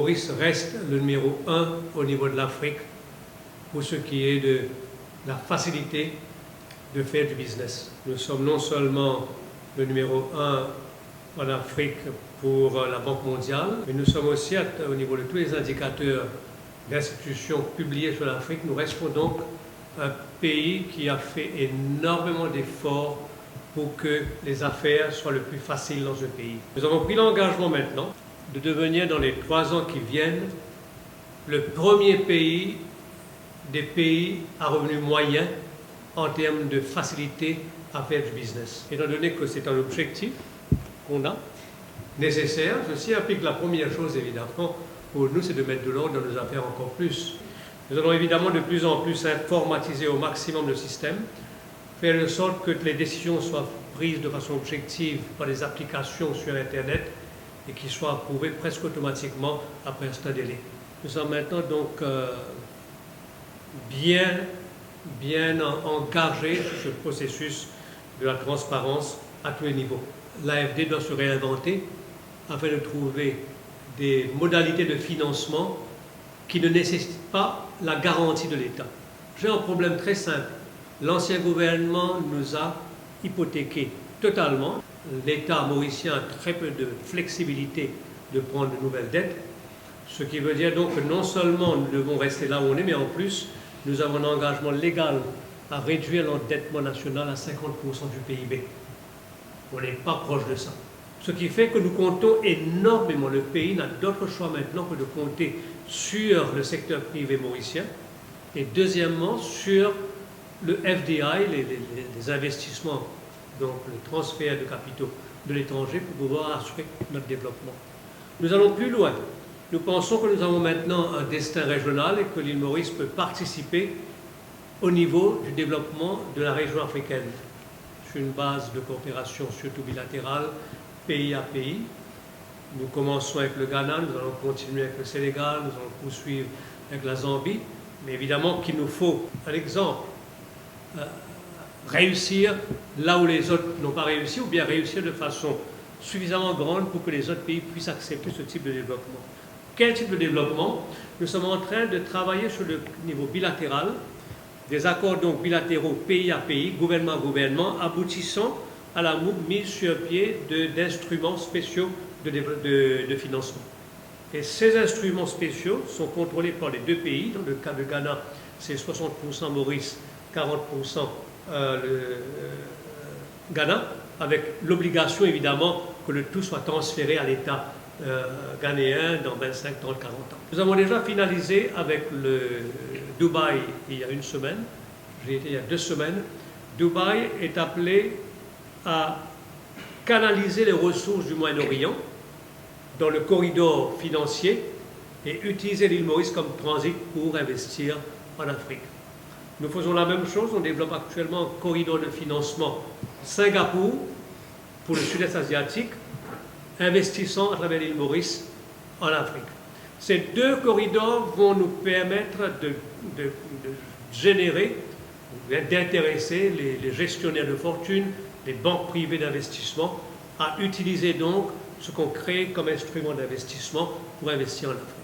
Maurice reste le numéro 1 au niveau de l'Afrique pour ce qui est de la facilité de faire du business. Nous sommes non seulement le numéro 1 en Afrique pour la Banque mondiale, mais nous sommes aussi au niveau de tous les indicateurs d'institutions publiées sur l'Afrique. Nous restons donc un pays qui a fait énormément d'efforts pour que les affaires soient le plus faciles dans ce pays. Nous avons pris l'engagement maintenant de devenir dans les 3 ans qui viennent le premier pays des pays à revenus moyens en termes de facilité à faire du business. Étant donné que c'est un objectif qu'on a, nécessaire, ceci implique la première chose évidemment pour nous, c'est de mettre de l'ordre dans nos affaires encore plus. Nous allons évidemment de plus en plus informatiser au maximum le système, faire de sorte que les décisions soient prises de façon objective par des applications sur Internet et qui soient approuvées presque automatiquement après un certain délai. Nous sommes maintenant donc bien engagés sur ce processus de la transparence à tous les niveaux. L'AFD doit se réinventer afin de trouver des modalités de financement qui ne nécessitent pas la garantie de l'État. J'ai un problème très simple. L'ancien gouvernement nous a hypothéqués totalement. L'État mauricien a très peu de flexibilité de prendre de nouvelles dettes, ce qui veut dire donc que non seulement nous devons rester là où on est, mais en plus, nous avons un engagement légal à réduire l'endettement national à 50% du PIB. On n'est pas proche de ça. Ce qui fait que nous comptons énormément. Le pays n'a d'autre choix maintenant que de compter sur le secteur privé mauricien et deuxièmement sur le FDI, les investissements, donc le transfert de capitaux de l'étranger pour pouvoir assurer notre développement. Nous allons plus loin. Nous pensons que nous avons maintenant un destin régional et que l'île Maurice peut participer au niveau du développement de la région africaine sur une base de coopération surtout bilatérale, pays à pays. Nous commençons avec le Ghana, nous allons continuer avec le Sénégal, nous allons poursuivre avec la Zambie, mais évidemment qu'il nous faut un exemple. Réussir là où les autres n'ont pas réussi, ou bien réussir de façon suffisamment grande pour que les autres pays puissent accepter ce type de développement. Quel type de développement? Nous sommes en train de travailler sur le niveau bilatéral, des accords donc bilatéraux pays à pays, gouvernement à gouvernement, aboutissant à la mise sur pied d'instruments spéciaux de financement. Et ces instruments spéciaux sont contrôlés par les 2 pays. Dans le cas de Ghana, c'est 60% Maurice, 40% le Ghana, avec l'obligation évidemment que le tout soit transféré à l'État ghanéen dans 25, 30, 40 ans. Nous avons déjà finalisé avec le Dubaï il y a 1 semaine, j'y étais il y a 2 semaines. Dubaï est appelé à canaliser les ressources du Moyen-Orient dans le corridor financier et utiliser l'île Maurice comme transit pour investir en Afrique. Nous faisons la même chose, on développe actuellement un corridor de financement Singapour pour le sud-est asiatique, investissant à travers l'île Maurice en Afrique. Ces 2 corridors vont nous permettre de générer, d'intéresser les gestionnaires de fortune, les banques privées d'investissement, à utiliser donc ce qu'on crée comme instrument d'investissement pour investir en Afrique.